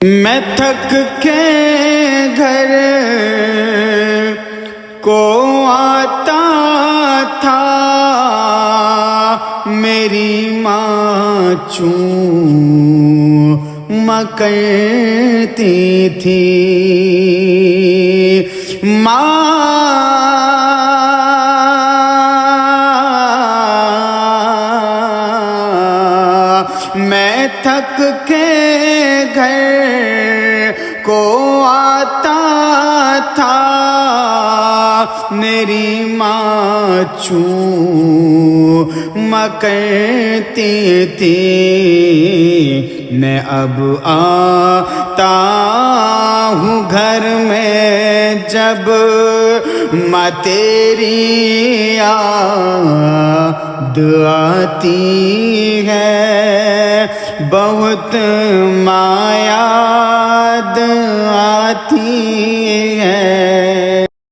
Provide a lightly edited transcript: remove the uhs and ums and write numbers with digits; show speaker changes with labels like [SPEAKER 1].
[SPEAKER 1] میں تھک کے گھر کو آتا تھا، میری ماں چوما کرتی تھی، میں تھک کے گھر کو آتا تھا، میری ماں چوما کرتی تھی، میں اب آتا ہوں گھر میں جب ماں تیری یاد آتی ہے، بہت ماں یاد آتی